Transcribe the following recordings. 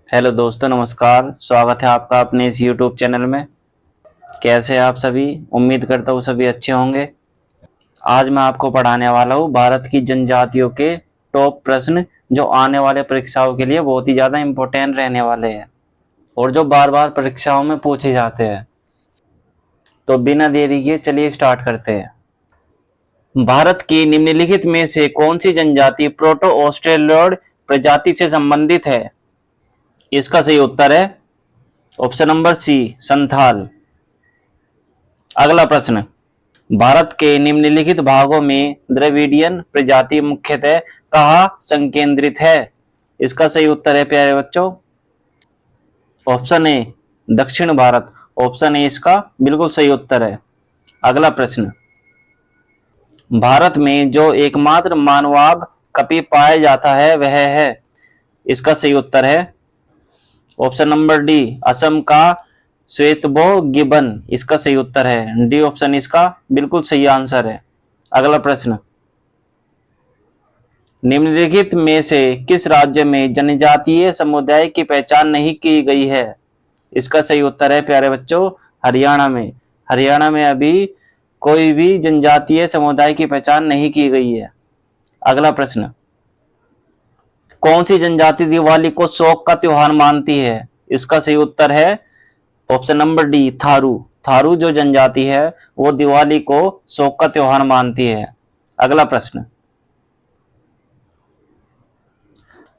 Hello दोस्तों, नमस्कार। स्वागत है आपका अपने इस यूट्यूब चैनल में। कैसे हैं आप सभी? उम्मीद करता हूँ सभी अच्छे होंगे। आज मैं आपको पढ़ाने वाला हूँ भारत की जनजातियों के टॉप प्रश्न, जो आने वाले परीक्षाओं के लिए बहुत ही ज़्यादा इम्पोर्टेंट रहने वाले हैं और जो बार बार परीक्षाओं में पूछे जाते हैं। तो बिना देरी के चलिए स्टार्ट करते हैं। भारत की निम्नलिखित में से कौन सी जनजाति प्रोटो ऑस्ट्रेलियोइड प्रजाति से संबंधित है? इसका सही उत्तर है ऑप्शन नंबर सी, संथाल। अगला प्रश्न, भारत के निम्नलिखित भागों में द्रविडियन प्रजाति मुख्यतः कहाँ संकेंद्रित है? इसका सही उत्तर है प्यारे बच्चों ऑप्शन ए, दक्षिण भारत। ऑप्शन ए इसका बिल्कुल सही उत्तर है। अगला प्रश्न, भारत में जो एकमात्र मानवाब कपि पाया जाता है वह है? इसका सही उत्तर है ऑप्शन नंबर डी, असम का श्वेतबो गिबन। इसका सही उत्तर है डी ऑप्शन, इसका बिल्कुल सही आंसर है। अगला प्रश्न, निम्नलिखित में से किस राज्य में जनजातीय समुदाय की पहचान नहीं की गई है? इसका सही उत्तर है प्यारे बच्चों हरियाणा में। हरियाणा में अभी कोई भी जनजातीय समुदाय की पहचान नहीं की गई है। अगला प्रश्न, कौन सी जनजाति दिवाली को शोक का त्योहार मानती है? इसका सही उत्तर है option number D, Tharu. Tharu जो जनजाति है वो दिवाली को शोक का त्योहार मानती है। अगला प्रश्न,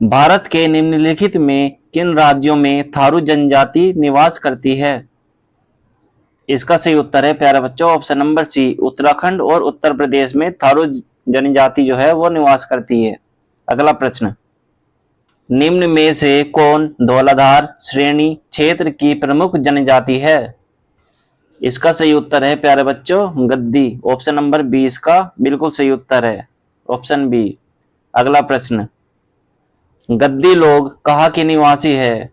भारत के निम्नलिखित में किन राज्यों में थारू जनजाति निवास करती है? इसका सही उत्तर है प्यारे बच्चों ऑप्शन नंबर सी, उत्तराखंड और उत्तर प्रदेश में थारू जनजाति जो है वो निवास करती है। अगला प्रश्न, निम्न में से कौन धौलाधार श्रेणी क्षेत्र की प्रमुख जनजाति है? इसका सही उत्तर है प्यारे बच्चों गद्दी। ऑप्शन नंबर बी इसका बिल्कुल सही उत्तर है, ऑप्शन बी। अगला प्रश्न, गद्दी लोग कहाँ के निवासी है?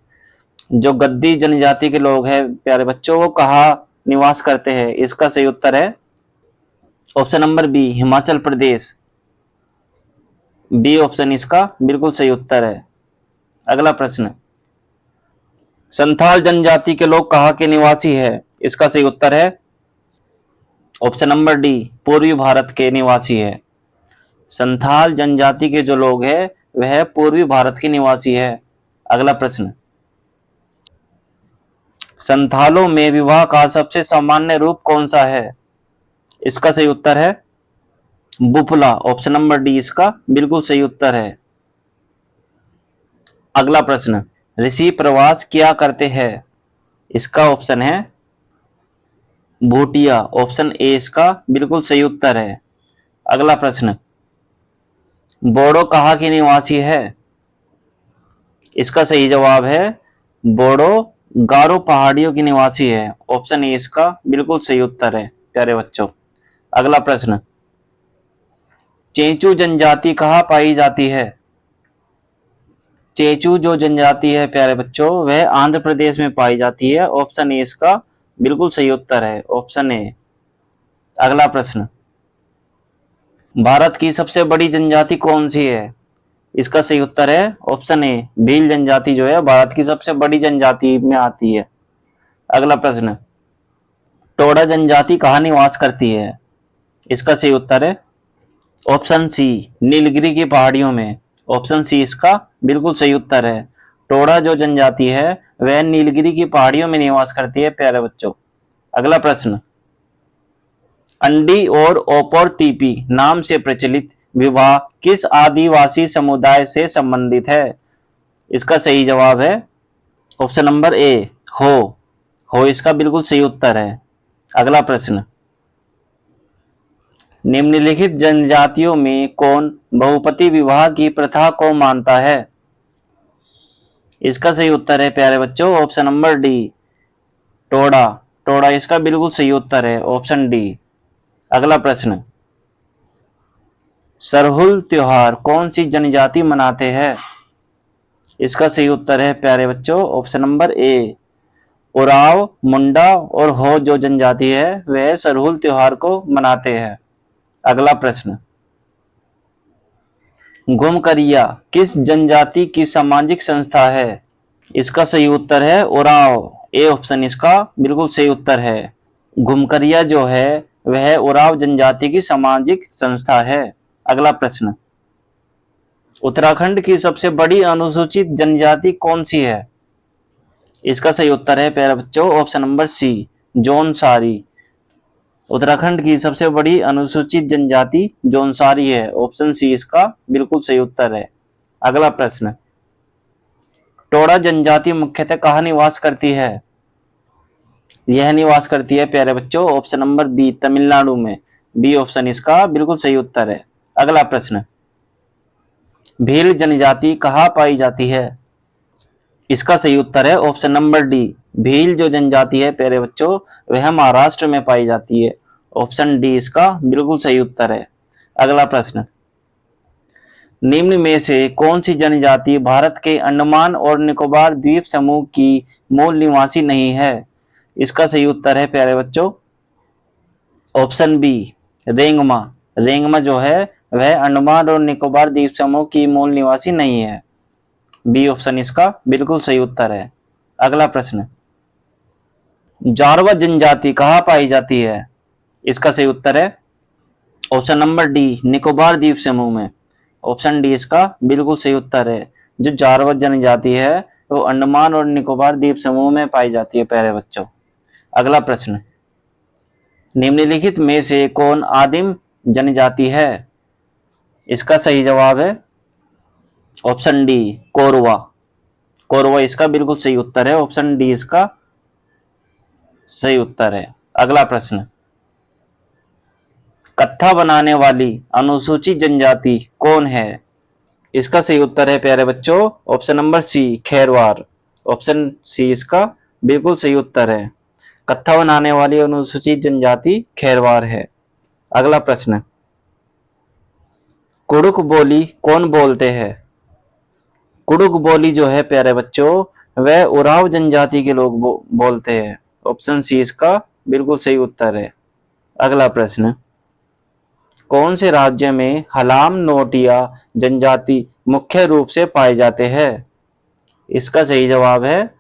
जो गद्दी जनजाति के लोग हैं प्यारे बच्चों वो कहाँ निवास करते हैं? इसका सही उत्तर है option number B, Himachal Pradesh. B option इसका बिल्कुल सही उत्तर है। अगला प्रश्न, संथाल जनजाति के लोग कहाँ के निवासी है? इसका सही उत्तर है ऑप्शन नंबर डी, पूर्वी भारत के निवासी है। संथाल जनजाति के जो लोग हैं वह पूर्वी भारत के निवासी है। अगला प्रश्न, संथालों में विवाह का सबसे सामान्य रूप कौन सा है? इसका सही उत्तर है बुफला। ऑप्शन नंबर डी इसका बिल्कुल सही उत्तर है। अगला प्रश्न, ऋषि प्रवास किया करते हैं? इसका ऑप्शन है भूटिया। ऑप्शन ए इसका बिल्कुल सही उत्तर है। अगला प्रश्न, बोडो कहाँ के निवासी है? इसका सही जवाब है बोडो गारो पहाड़ियों की निवासी है। ऑप्शन ए इसका बिल्कुल सही उत्तर है प्यारे बच्चों। अगला प्रश्न, चेंचू जनजाति कहाँ पाई जाती है? चेंचू जो जनजाति है प्यारे बच्चों वह आंध्र प्रदेश में पाई जाती है। ऑप्शन ए इसका बिल्कुल सही उत्तर है, ऑप्शन ए। अगला प्रश्न, भारत की सबसे बड़ी जनजाति कौन सी है? इसका सही उत्तर है ऑप्शन ए, भील जनजाति जो है भारत की सबसे बड़ी जनजाति में आती है। अगला प्रश्न, टोडा जनजाति कहाँ निवास करती है? इसका सही उत्तर है ऑप्शन सी, नीलगिरी की पहाड़ियों में। ऑप्शन सी इसका बिल्कुल सही उत्तर है। टोडा जो जनजाति है वह नीलगिरी की पहाड़ियों में निवास करती है प्यारे बच्चों। अगला प्रश्न, अंडी और ओपोर तीपी नाम से प्रचलित विवाह किस आदिवासी समुदाय से संबंधित है? इसका सही जवाब है ऑप्शन नंबर ए, हो इसका बिल्कुल सही उत्तर है। अगला प्रश्न, निम्नलिखित जनजातियों में कौन बहुपति विवाह की प्रथा को मानता है? इसका सही उत्तर है प्यारे बच्चों option number D, Toda. Toda इसका बिल्कुल सही उत्तर है, ऑप्शन डी। अगला प्रश्न, सरहुल त्योहार कौन सी जनजाति मनाते हैं? इसका सही उत्तर है प्यारे बच्चों ऑप्शन नंबर ए, उराव, मुंडा और हो जो जनजाति है वह सरहुल त्योहार को मनाते हैं। अगला प्रश्न, घुमकरिया किस जनजाति की सामाजिक संस्था है? इसका सही उत्तर है उराव। ए ऑप्शन इसका बिल्कुल सही उत्तर है। घुमकरिया जो है वह उराव जनजाति की सामाजिक संस्था है। अगला प्रश्न, उत्तराखंड की सबसे बड़ी अनुसूचित जनजाति कौन सी है? इसका सही उत्तर है प्यारे बच्चों option number C, Jaunsari. Uttarakhand की सबसे बड़ी अनुसूचित जनजाति जौनसारी है। ऑप्शन सी इसका बिल्कुल सही उत्तर है। अगला प्रश्न, टोडा जनजाति मुख्यतः कहाँ निवास करती है? यह निवास करती है प्यारे बच्चों ऑप्शन नंबर बी, तमिलनाडु में। बी ऑप्शन इसका बिल्कुल सही उत्तर है। अगला प्रश्न, भील जनजाति कहाँ पाई जाती है? इसका सही उत्तर है ऑप्शन नंबर डी, भील जो जनजाति है प्यारे बच्चों वह महाराष्ट्र में पाई जाती है। ऑप्शन डी इसका बिल्कुल सही उत्तर है। अगला प्रश्न, निम्न में से कौन सी जनजाति भारत के अंडमान और निकोबार द्वीप समूह की मूल निवासी नहीं है? इसका सही उत्तर है प्यारे बच्चों ऑप्शन बी, रेंगमा। रेंगमा जो है वह अंडमान और निकोबार द्वीप समूह की मूल निवासी नहीं है। बी ऑप्शन इसका बिल्कुल सही उत्तर है। अगला प्रश्न, जारवा जनजाति कहाँ पाई जाती है? इसका सही उत्तर है ऑप्शन नंबर डी, निकोबार द्वीप समूह में। ऑप्शन डी इसका बिल्कुल सही उत्तर है। जो जारवा जनजाति है वो अंडमान और निकोबार द्वीप समूह में पाई जाती है प्यारे बच्चों। अगला प्रश्न, निम्नलिखित में से कौन आदिम जनजाति है? इसका सही जवाब है ऑप्शन डी, कोरवा। कोरवा इसका बिल्कुल सही उत्तर है। ऑप्शन डी इसका सही उत्तर है। अगला प्रश्न, कत्था बनाने वाली अनुसूचित जनजाति कौन है? इसका सही उत्तर है प्यारे बच्चों option number C, Kherwar. Option C इसका बिल्कुल सही उत्तर है। कत्था बनाने वाली अनुसूचित जनजाति खेरवार है। अगला प्रश्न, कुड़ुक बोली कौन बोलते हैं? कुड़ुक बोली जो है प्यारे बच्चों वह उराव जनजाति के लोग बोलते हैं। ऑप्शन सी इसका बिल्कुल सही उत्तर है। अगला प्रश्न, कौन से राज्य में हलाम नोटिया जनजाति मुख्य रूप से पाए जाते हैं? इसका सही जवाब है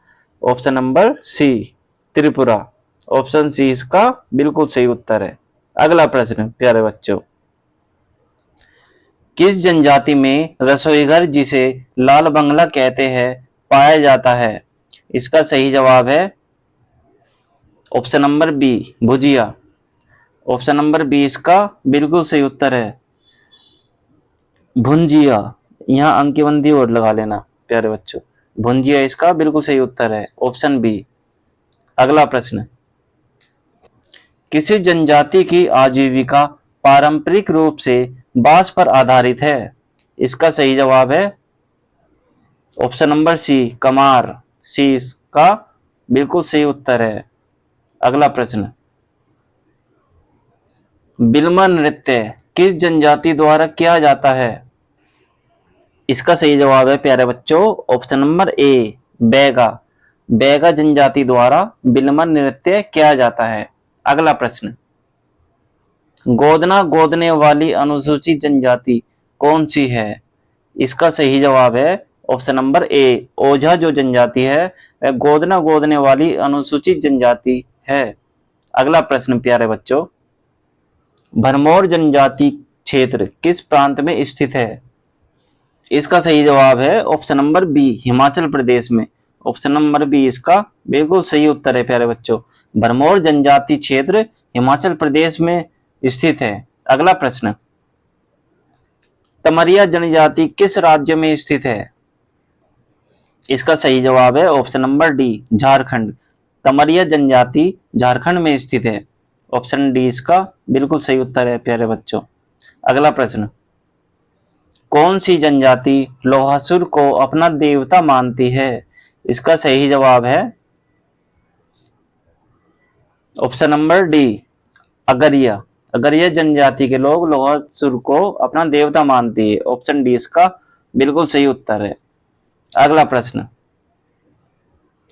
option number C, Tripura. Option C इसका बिल्कुल सही उत्तर है। अगला प्रश्न प्यारे बच्चों, किस जनजाति में रसोईघर जिसे लाल बंगला कहते हैं पाया जाता है? इसका सही जवाब है ऑप्शन नंबर बी, भुजिया। ऑप्शन नंबर बी इसका बिल्कुल सही उत्तर है, भुंजिया। यहाँ अंक की बंदी और लगा लेना प्यारे बच्चों, भुंजिया इसका बिल्कुल सही उत्तर है, ऑप्शन बी। अगला प्रश्न, किसी जनजाति की आजीविका पारंपरिक रूप से बांस पर आधारित है? इसका सही जवाब है ऑप्शन नंबर सी, कमार। सी इसका बिल्कुल सही उत्तर है। अगला प्रश्न, बिलमा नृत्य किस जनजाति द्वारा किया जाता है? इसका सही जवाब है प्यारे बच्चों option number A, Baiga. Baiga जनजाति द्वारा बिलमा नृत्य किया जाता है। अगला प्रश्न, गोदना गोदने वाली अनुसूचित जनजाति कौन सी है? इसका सही जवाब है ऑप्शन नंबर ए, ओझा जो जनजाति है वह गोदना गोदने वाली अनुसूचित जनजाति है। अगला प्रश्न प्यारे बच्चों, भरमौर जनजाति क्षेत्र किस प्रांत में स्थित है? इसका सही जवाब है option number B, Himachal Pradesh में। ऑप्शन नंबर बी इसका बिल्कुल सही उत्तर है प्यारे बच्चों, भरमौर जनजाति क्षेत्र हिमाचल प्रदेश में स्थित है। अगला प्रश्न, तमरिया जनजाति किस राज्य में स्थित है? इसका सही जवाब है ऑप्शन नंबर डी, झारखंड। तमरिया जनजाति झारखंड में स्थित है। ऑप्शन डी इसका बिल्कुल सही उत्तर है प्यारे बच्चों। अगला प्रश्न, कौन सी जनजाति लोहासुर को अपना देवता मानती है? इसका सही जवाब है option number D, Agariya. Agariya जनजाति के लोग लोहासुर को अपना देवता मानती है। ऑप्शन डी इसका बिल्कुल सही उत्तर है। अगला प्रश्न,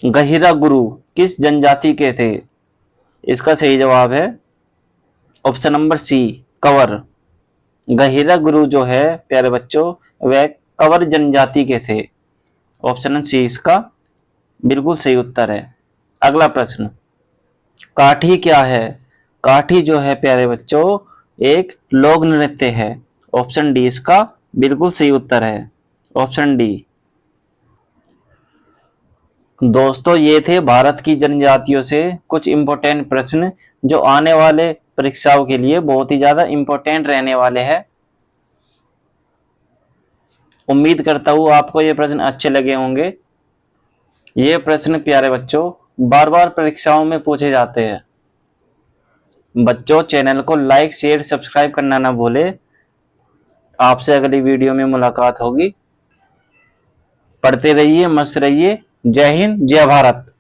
गहिरा गुरु किस जनजाति के थे? इसका सही जवाब है ऑप्शन नंबर सी, कंवर। गहिरा गुरु जो है प्यारे बच्चों वह कंवर जनजाति के थे। ऑप्शन सी इसका बिल्कुल सही उत्तर है। अगला प्रश्न, काठी क्या है? काठी जो है प्यारे बच्चों, एक लोक नृत्य है। ऑप्शन डी इसका बिल्कुल सही उत्तर है। Option D. दोस्तों ये थे भारत की जनजातियों से कुछ इंपॉर्टेंट प्रश्न जो आने वाले परीक्षाओं के लिए बहुत ही ज्यादा इंपॉर्टेंट रहने वाले हैं। उम्मीद करता हूँ आपको ये प्रश्न अच्छे लगे होंगे। ये प्रश्न प्यारे बच्चों बार बार परीक्षाओं में पूछे जाते हैं। बच्चों चैनल को लाइक शेयर सब्सक्राइब करना ना भूले। आपसे अगली वीडियो में मुलाकात होगी। पढ़ते रहिए, मस्त रहिए। जय हिंद, जय भारत।